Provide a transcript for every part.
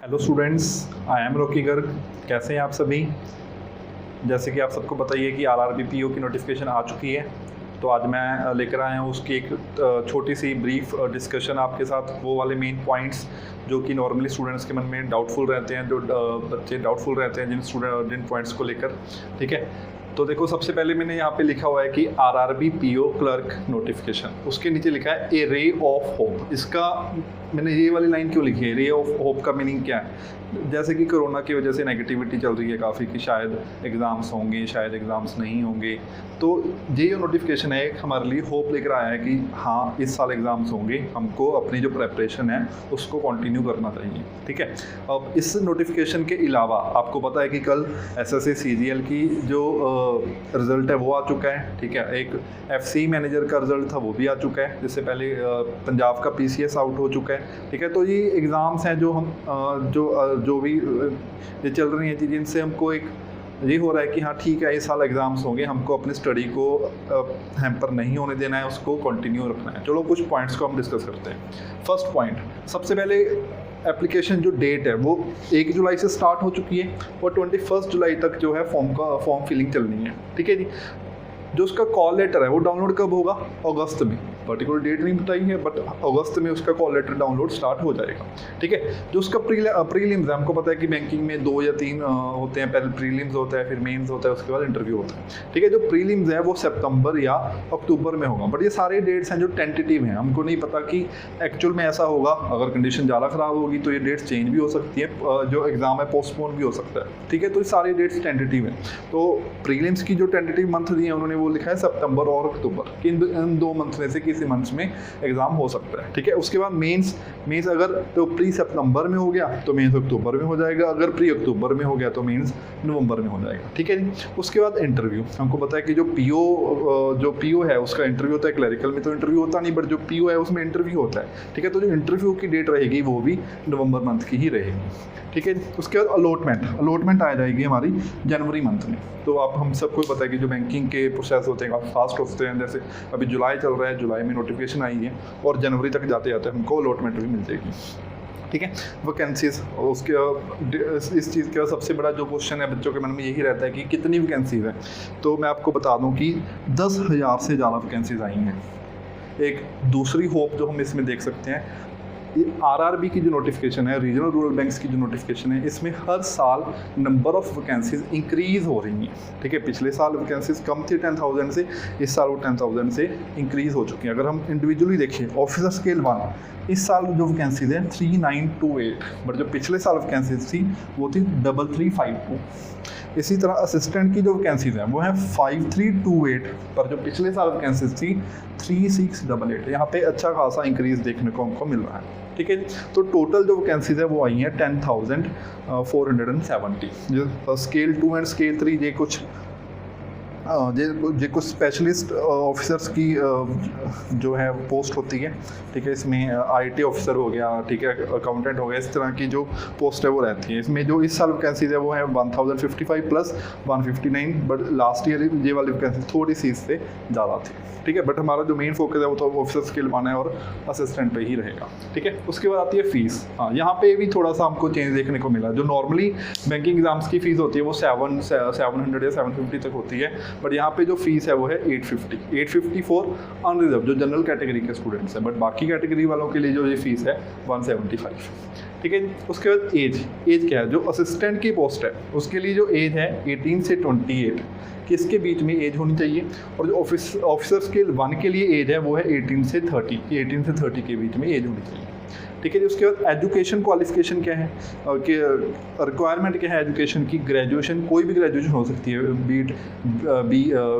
Hello students, I am Rocky Garg. कैसे हैं आप सभी। जैसे कि आप सबको पता ही है कि आरआरबी पीओ की नोटिफिकेशन आ चुकी है, तो आज मैं लेकर आया हूँ उसकी एक छोटी सी ब्रीफ डिस्कशन आपके साथ। वो वाले मेन पॉइंट्स जो कि नॉर्मली स्टूडेंट्स के मन में डाउटफुल रहते हैं, जो बच्चे डाउटफुल रहते हैं जिन पॉइंट्स को लेकर। ठीक है, तो देखो सबसे पहले मैंने यहाँ पे लिखा हुआ है कि आरआरबी पीओ क्लर्क नोटिफिकेशन, उसके नीचे लिखा है ए रे ऑफ होप। इसका मैंने ये वाली लाइन क्यों लिखी है, रे ऑफ होप का मीनिंग क्या है। जैसे कि कोरोना की वजह से नेगेटिविटी चल रही है काफ़ी कि शायद एग्ज़ाम्स होंगे, शायद एग्ज़ाम्स नहीं होंगे, तो ये जो नोटिफिकेशन है एक हमारे लिए होप लेकर आया है कि हाँ इस साल एग्ज़ाम्स होंगे, हमको अपनी जो प्रेपरेशन है उसको कंटिन्यू करना चाहिए। ठीक है, अब इस नोटिफिकेशन के अलावा आपको पता है कि कल एसएससी सीजीएल की जो रिज़ल्ट है वो आ चुका है। ठीक है, एक एफसी मैनेजर का रिज़ल्ट था वो भी आ चुका है, जिससे पहले पंजाब का पीसीएस आउट हो चुका है। ठीक है, तो ये एग्ज़ाम्स हैं जो हम जो भी ये चल रही हैं चीज़ें, इनसे हमको एक ये हो रहा है कि हाँ ठीक है इस साल एग्ज़ाम्स होंगे, हमको अपनी स्टडी को हैम्पर नहीं होने देना है, उसको कंटिन्यू रखना है। चलो कुछ पॉइंट्स को हम डिस्कस करते हैं। फर्स्ट पॉइंट, सबसे पहले एप्लीकेशन जो डेट है वो 1 जुलाई से स्टार्ट हो चुकी है और 21 जुलाई तक जो है फॉर्म फिलिंग चलनी है। ठीक है जी, जो उसका कॉल लेटर है वो डाउनलोड कब होगा, अगस्त में। पर्टिकुलर डेट नहीं बताई है, बट अगस्त में उसका कॉल लेटर डाउनलोड स्टार्ट हो जाएगा। ठीक है, जो उसका प्रीलिम्स है, हमको पता है कि बैंकिंग में 2 या 3 होते हैं, पहले प्रीलिम्स होता है, फिर मेंस होता है, उसके बाद इंटरव्यू होता है। ठीक है, जो प्रीलिम्स है वो सितंबर या अक्टूबर में होगा, बट ये सारे डेट्स हैं जो टेंटेटिव हैं, हमको नहीं पता कि एक्चुअल में ऐसा होगा। अगर कंडीशन ज़्यादा ख़राब होगी तो ये डेट्स चेंज भी हो सकती है, जो एग्ज़ाम है पोस्टपोन भी हो सकता है। ठीक है, तो ये सारे डेट्स टेंटेटिव हैं। तो प्रीलिम्स की जो टेंटेटिव मंथ दिए हैं उन्होंने वो लिखा है सितंबर और अक्टूबर, कि इन 2 मंथ में से किसी मंथ में एग्जाम हो सकता है। ठीक है, उसके बाद मेंस अगर तो प्री सितंबर में हो गया तो मेंस अक्टूबर में हो जाएगा, अगर प्री अक्टूबर में हो गया तो मेंस नवंबर में हो जाएगा। ठीक है जी, उसके बाद इंटरव्यू, हमको पता है कि जो पीओ है उसका इंटरव्यू होता है। क्लरिकल में तो इंटरव्यू होता नहीं, बट जो पीओ है उसमें इंटरव्यू होता है। ठीक है, तो जो इंटरव्यू की डेट रहेगी वो भी नवंबर मंथ की ही रहेगी। ठीक है, उसके बाद अलॉटमेंट आ जाएगी हमारी जनवरी मंथ में। तो आप हम सबको पता है कि जो बैंकिंग के प्रोसेस होते हैं काफ़ी फास्ट होते हैं। जैसे अभी जुलाई चल रहा है, जुलाई में नोटिफिकेशन आई है और जनवरी तक जाते जाते हमको अलॉटमेंट भी मिल जाएगी। ठीक है, वैकेंसीज, उसके इस चीज़ का सबसे बड़ा जो क्वेश्चन है बच्चों के मन में यही रहता है कि कितनी वैकेंसीज हैं। तो मैं आपको बता दूं कि 10,000 से ज़्यादा वैकेंसीज आई हैं। एक दूसरी होप जो हम इसमें देख सकते हैं, ये आरआरबी की जो नोटिफिकेशन है, रीजनल रूरल बैंक्स की जो नोटिफिकेशन है, इसमें हर साल नंबर ऑफ़ वैकेंसीज इंक्रीज़ हो रही हैं। ठीक है, पिछले साल वैकेंसीज कम थी 10,000 से, इस साल वो 10,000 से इंक्रीज़ हो चुकी हैं। अगर हम इंडिविजुअली देखें, ऑफिसर स्केल 1 इस साल जो वैकेंसीज हैं 3928, बट जो पिछले साल वैकेंसीज थी वो थी 3352। इसी तरह असिस्टेंट की जो वैकेंसीज हैं वो हैं 5328, पर जो पिछले साल वैकेंसीज थी 3688। यहाँ पे अच्छा खासा इंक्रीज़ देखने को हमको मिल रहा है। ठीक है, तो टोटल जो वैकेंसीज है वो आई हैं 10,470। जो स्केल 2 एंड स्केल 3 ये कुछ कुछ स्पेशलिस्ट ऑफिसर्स की जो है पोस्ट होती है। ठीक है, इसमें आईटी ऑफिसर हो गया, ठीक है, अकाउंटेंट हो गया, इस तरह की जो पोस्ट है वो रहती है। इसमें जो इस साल वैकेंसीज है वो है 1055 प्लस 159, बट लास्ट ईयर ये वाली वैकेंसी थोड़ी सी इससे ज़्यादा थी। ठीक है, बट हमारा जो मेन फोकस है वो तो ऑफिसर स्किल पाना है और असिस्टेंट पे ही रहेगा। ठीक है, उसके बाद आती है फीस। हाँ, यहाँ पे भी थोड़ा सा हमको चेंज देखने को मिला। जो नॉर्मली बैंकिंग एग्जाम्स की फ़ीस होती है वो 700 या 750 तक होती है, बट यहाँ पे जो फीस है वो है 850 फॉर अनरिजर्व, जो जनरल कैटेगरी के स्टूडेंट्स हैं, बट बाकी कैटेगरी वालों के लिए जो ये फीस है 175। ठीक है, उसके बाद एज क्या है, जो असिस्टेंट की पोस्ट है उसके लिए जो एज है 18 से 28 किसके बीच में एज होनी चाहिए, और जो ऑफिसर स्केल 1 के लिए एज है वो है 18 से 30 के बीच में एज होनी चाहिए। ठीक है जी, उसके बाद एजुकेशन क्वालिफिकेशन क्या है, कि रिक्वायरमेंट क्या है एजुकेशन की। ग्रेजुएशन, कोई भी ग्रेजुएशन हो सकती है,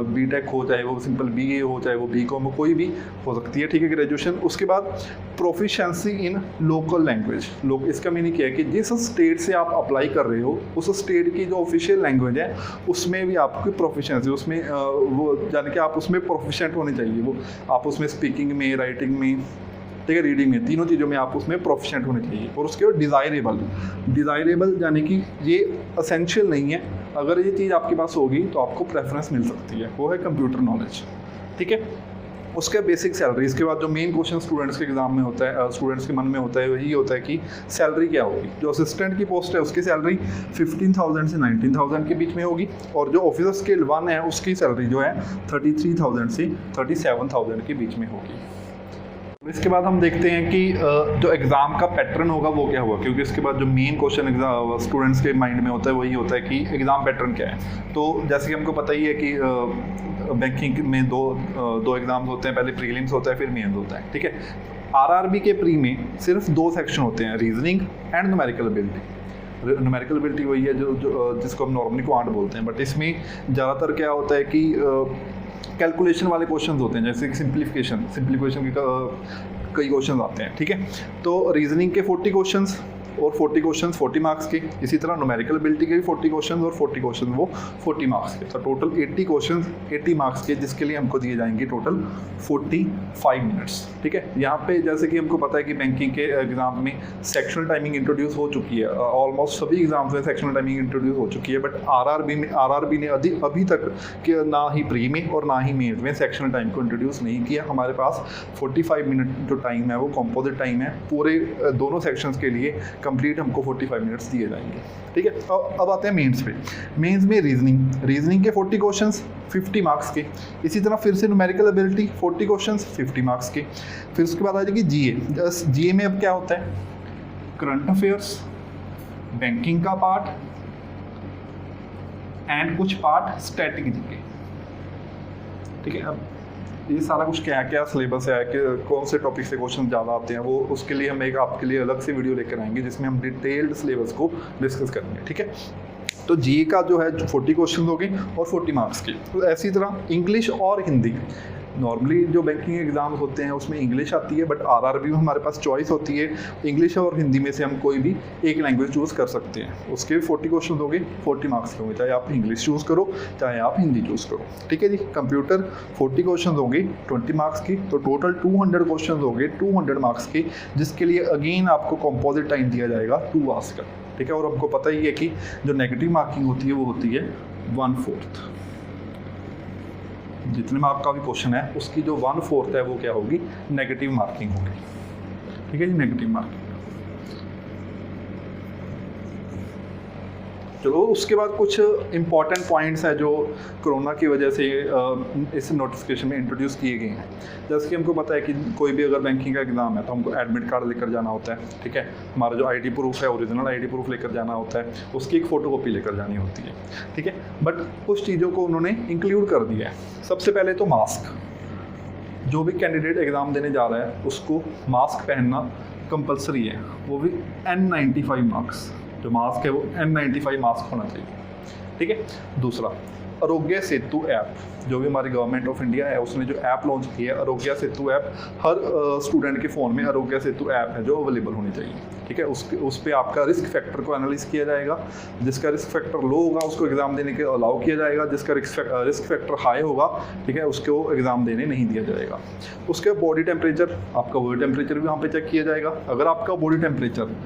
बीटेक हो, चाहे वो सिंपल बीए हो, चाहे वो बीकॉम हो, कोई भी हो सकती है। ठीक है, ग्रेजुएशन। उसके बाद प्रोफिशिएंसी इन लोकल लैंग्वेज। इसका मीनिंग क्या है कि जिस स्टेट से आप अप्लाई कर रहे हो उस स्टेट की जो ऑफिशियल लैंग्वेज है उसमें भी आपकी प्रोफिशिएंसी, उसमें वो यानी कि आप उसमें प्रोफिशिएंट होने चाहिए। वो आप उसमें स्पीकिंग में, राइटिंग में, ठीक है, रीडिंग में, तीनों चीज़ों में आप उसमें प्रोफिशिएंट होने चाहिए। और उसके बाद डिज़ायरेबल यानी कि ये असेंशियल नहीं है, अगर ये चीज़ आपके पास होगी तो आपको प्रेफरेंस मिल सकती है, वो है कंप्यूटर नॉलेज। ठीक है, उसके बेसिक सैलरी, इसके बाद जो मेन क्वेश्चन स्टूडेंट्स के एग्जाम में होता है, स्टूडेंट्स के मन में होता है, वही होता है कि सैलरी क्या होगी। जो असिस्टेंट की पोस्ट है उसकी सैलरी 15,000 से 19,000 के बीच में होगी, और जो ऑफिसर स्केल 1 है उसकी सैलरी जो है 33,000 से 37,000 के बीच में होगी। इसके बाद हम देखते हैं कि जो एग्ज़ाम का पैटर्न होगा वो क्या होगा, क्योंकि इसके बाद जो मेन क्वेश्चन एग्जाम स्टूडेंट्स के माइंड में होता है वही होता है कि एग्ज़ाम पैटर्न क्या है। तो जैसे कि हमको पता ही है कि बैंकिंग में दो एग्ज़ाम्स होते हैं, पहले प्रीलिम्स होता है फिर मेंस होता है, ठीक है। आरआरबी के प्री में सिर्फ 2 सेक्शन होते हैं, reasoning and numerical ability. Numerical ability वही है जो जिसको हम नॉर्मली क्वांट बोलते हैं, बट इसमें ज़्यादातर क्या होता है कि कैलकुलेशन वाले क्वेश्चंस होते हैं, जैसे कि सिंप्लीफिकेशन के कई क्वेश्चन आते हैं, ठीक है। तो रीजनिंग के 40 क्वेश्चंस और 40 क्वेश्चंस 40 मार्क्स के, इसी तरह न्यूमेरिकल एबिलिटी के भी 40 क्वेश्चंस और 40 क्वेश्चन वो 40 मार्क्स के। तो टोटल 80 क्वेश्चंस 80 मार्क्स के, जिसके लिए हमको दिए जाएंगे टोटल 45 मिनट्स, ठीक है। यहाँ पे जैसे कि हमको पता है कि बैंकिंग के एग्जाम में सेक्शनल टाइमिंग इंट्रोड्यूस हो चुकी है, ऑलमोस्ट सभी एग्जाम्स में सेक्शनल टाइमिंग इंट्रोड्यूस हो चुकी है, बट आरआरबी ने अभी तक कि ना ही प्री में और ना ही मेंस में सेक्शनल टाइम को इंट्रोड्यूस नहीं किया। हमारे पास 45 मिनट जो टाइम है वो कंपोजिट टाइम है, पूरे दोनों सेक्शंस के लिए कंप्लीट हमको 45 मिनट्स दिए जाएंगे, ठीक है। अब आते हैं मेंस पे। मेंस में रीजनिंग के 40 क्वेश्चंस 50 मार्क्स के, इसी तरह फिर से न्यूमेरिकल एबिलिटी 40 क्वेश्चंस 50 मार्क्स के। फिर उसके बाद आ जाएगी जीए में अब क्या होता है, करंट अफेयर्स, बैंकिंग का पार्ट एंड कुछ पार्ट स्टैटिक जीके, ठीक है। अब ये सारा कुछ क्या सिलेबस है कि कौन से टॉपिक से क्वेश्चन ज़्यादा आते हैं, वो उसके लिए हम एक आपके लिए अलग से वीडियो लेकर आएंगे जिसमें हम डिटेल्ड सिलेबस को डिस्कस करेंगे, ठीक है। तो जीए का जो है 40 क्वेश्चन हो गए और 40 मार्क्स के। तो ऐसी तरह इंग्लिश और हिंदी, नॉर्मली जो बैंकिंग एग्जाम्स होते हैं उसमें इंग्लिश आती है, बट आरआरबी में हमारे पास चॉइस होती है इंग्लिश और हिंदी में से हम कोई भी एक लैंग्वेज चूज़ कर सकते हैं। उसके 40 क्वेश्चन हो गए 40 मार्क्स के होंगे, चाहे आप इंग्लिश चूज़ करो चाहे आप हिंदी चूज़ करो, ठीक है जी। कंप्यूटर 40 क्वेश्चन हो गए 20 मार्क्स की, तो टोटल 200 क्वेश्चन हो गए 200 मार्क्स के, जिसके लिए अगेन आपको कंपोजिट टाइम दिया जाएगा 2 आवर्स का, ठीक है। और हमको पता ही है कि जो नेगेटिव मार्किंग होती है वो होती है 1/4। जितने मार्क का भी क्वेश्चन है उसकी जो 1/4 है वो क्या होगी, नेगेटिव मार्किंग होगी, ठीक है जी, नेगेटिव मार्किंग। चलो उसके बाद कुछ इंपॉर्टेंट पॉइंट्स हैं जो कोरोना की वजह से इस नोटिफिकेशन में इंट्रोड्यूस किए गए हैं। जैसे कि हमको पता है कि कोई भी अगर बैंकिंग का एग्ज़ाम है तो हमको एडमिट कार्ड लेकर जाना होता है, ठीक है। हमारा जो आईडी प्रूफ है, ओरिजिनल आईडी प्रूफ लेकर जाना होता है, उसकी एक फ़ोटोकॉपी लेकर जानी होती है, ठीक है। बट कुछ चीज़ों को उन्होंने इंक्लूड कर दिया है। सबसे पहले तो मास्क, जो भी कैंडिडेट एग्ज़ाम देने जा रहा है उसको मास्क पहनना कंपलसरी है, वो भी N95 मास्क, जो मास्क है वो N95 मास्क होना चाहिए, ठीक है। दूसरा, आरोग्य सेतु ऐप, जो भी हमारी गवर्नमेंट ऑफ इंडिया है उसने जो ऐप लॉन्च की है आरोग्य सेतु ऐप, हर स्टूडेंट के फ़ोन में आरोग्य सेतु ऐप है जो अवेलेबल होनी चाहिए, ठीक है। उस पर आपका रिस्क फैक्टर को एनालाइज किया जाएगा, जिसका रिस्क फैक्टर लो होगा उसको एग्ज़ाम देने के अलाउ किया जाएगा, जिसका रिस्क फैक्टर हाई होगा, ठीक है, उसको एग्ज़ाम देने नहीं दिया जाएगा। उसके बॉडी टेम्परेचर, आपका बॉडी टेम्परेचर भी वहाँ पर चेक किया जाएगा। अगर आपका बॉडी टेम्परेचर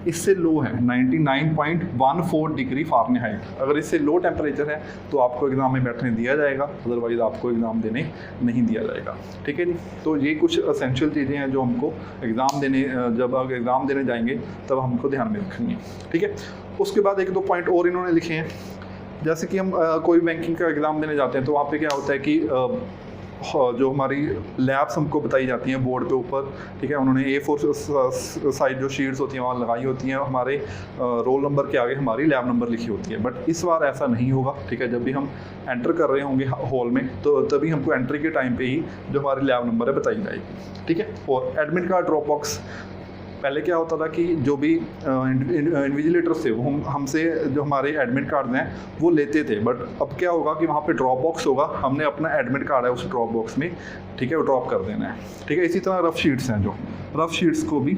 इससे लो है 99.14 डिग्री फ़ारेनहाइट, अगर इससे लो टेम्परेचर है तो आपको एग्ज़ाम में बैठने दिया जाएगा, अदरवाइज़ आपको एग्ज़ाम देने नहीं दिया जाएगा, ठीक है जी। तो ये कुछ असेंशियल चीज़ें हैं जो हमको एग्ज़ाम देने, जब एग्ज़ाम देने जाएंगे तब हमको ध्यान में रखनी है, ठीक है। उसके बाद 1-2 पॉइंट और इन्होंने लिखे हैं, जैसे कि हम कोई बैंकिंग का एग्ज़ाम देने जाते हैं तो वहाँ पे क्या होता है कि जो हमारी लैब्स हमको बताई जाती हैं बोर्ड पे ऊपर, ठीक है। उन्होंने A4 साइज जो शीट्स होती हैं वहाँ लगाई होती हैं, हमारे रोल नंबर के आगे हमारी लैब नंबर लिखी होती है। बट इस बार ऐसा नहीं होगा, ठीक है। जब भी हम एंटर कर रहे होंगे हॉल में तो तभी हमको एंट्री के टाइम पे ही जो हमारी लैब नंबर है बताई जाएगी, ठीक है। और एडमिट कार्ड ड्रॉप बॉक्स, पहले क्या होता था कि जो भी इन्विजिलेटर्स थे वो हमसे जो हमारे एडमिट कार्ड हैं वो लेते थे, बट अब क्या होगा कि वहाँ पे ड्रॉप बॉक्स होगा, हमने अपना एडमिट कार्ड है उस ड्रॉप बॉक्स में, ठीक है, वो ड्रॉप कर देना है, ठीक है। इसी तरह रफ शीट्स हैं, जो रफ शीट्स को भी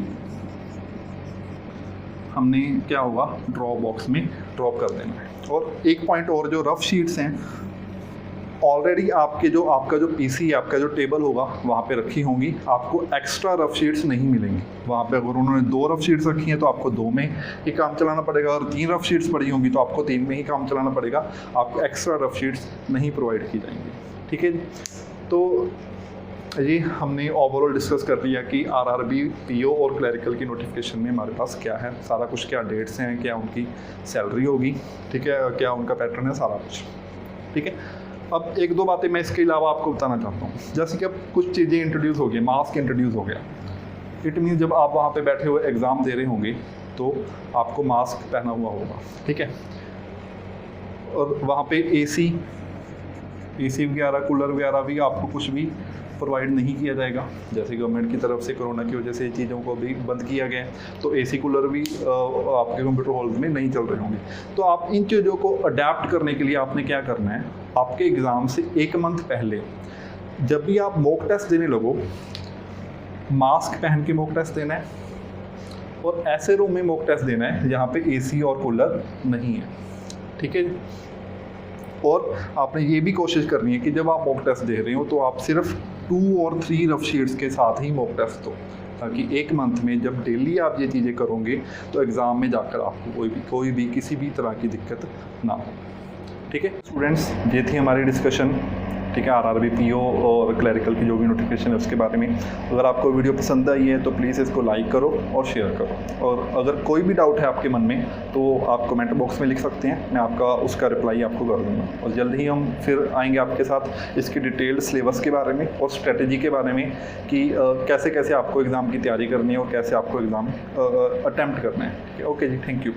हमने क्या होगा ड्रॉप बॉक्स में ड्रॉप कर देना है। और एक पॉइंट और, जो रफ शीट्स हैं ऑलरेडी आपका जो पीसी है, आपका जो टेबल होगा वहाँ पे रखी होंगी, आपको एक्स्ट्रा रफ शीट्स नहीं मिलेंगी वहाँ पे। अगर उन्होंने 2 रफ शीट्स रखी हैं तो आपको 2 में ही काम चलाना पड़ेगा, और 3 रफ शीट्स पड़ी होंगी तो आपको 3 में ही काम चलाना पड़ेगा, आपको एक्स्ट्रा रफ शीट्स नहीं प्रोवाइड की जाएंगी, ठीक है जी। तो जी हमने ओवरऑल डिस्कस कर लिया कि आरआरबी पीओ और क्लरिकल की नोटिफिकेशन में हमारे पास क्या है सारा कुछ, क्या डेट्स हैं, क्या उनकी सैलरी होगी, ठीक है, क्या उनका पैटर्न है, सारा कुछ, ठीक है। अब एक दो बातें मैं इसके अलावा आपको बताना चाहता हूँ। जैसे कि अब कुछ चीज़ें इंट्रोड्यूस हो गई, मास्क इंट्रोड्यूस हो गया। इट मीन जब आप वहाँ पे बैठे हुए एग्ज़ाम दे रहे होंगे तो आपको मास्क पहना हुआ होगा, ठीक है। और वहाँ पे एसी वगैरह, कूलर वगैरह भी आपको कुछ भी प्रोवाइड नहीं किया जाएगा। जैसे गवर्नमेंट की तरफ से कोरोना की वजह से चीज़ों को भी बंद किया गया है, तो एसी कूलर भी आपके कंप्यूटर हॉल्स में नहीं चल रहे होंगे। तो आप इन चीज़ों को अडेप्ट करने के लिए आपने क्या करना है, आपके एग्ज़ाम से 1 मंथ पहले जब भी आप मॉक टेस्ट देने लगो, मास्क पहन के मॉक टेस्ट देना है और ऐसे रूम में मॉक टेस्ट देना है जहाँ पे एसी और कूलर नहीं है, ठीक है। और आपने ये भी कोशिश करनी है कि जब आप मॉक टेस्ट दे रहे हो तो आप सिर्फ 2 और 3 रफ शीट्स के साथ ही मॉक टेस्ट दो, ताकि 1 मंथ में जब डेली आप ये चीज़ें करोगे तो एग्ज़ाम में जाकर आपको कोई भी किसी भी तरह की दिक्कत ना हो, ठीक है। स्टूडेंट्स, ये थी हमारी डिस्कशन, ठीक है, आरआरबी पीओ और क्लरिकल की जो भी नोटिफिकेशन है उसके बारे में। अगर आपको वीडियो पसंद आई है तो प्लीज़ इसको लाइक करो और शेयर करो, और अगर कोई भी डाउट है आपके मन में तो आप कमेंट बॉक्स में लिख सकते हैं, मैं आपका उसका रिप्लाई आपको कर दूँगा। और जल्द ही हम फिर आएंगे आपके साथ इसकी डिटेल्ड सिलेबस के बारे में और स्ट्रेटजी के बारे में कि कैसे कैसे आपको एग्ज़ाम की तैयारी करनी है और कैसे आपको एग्ज़ाम अटैम्प्ट करना है, ठीक है। ओके जी, थैंक यू।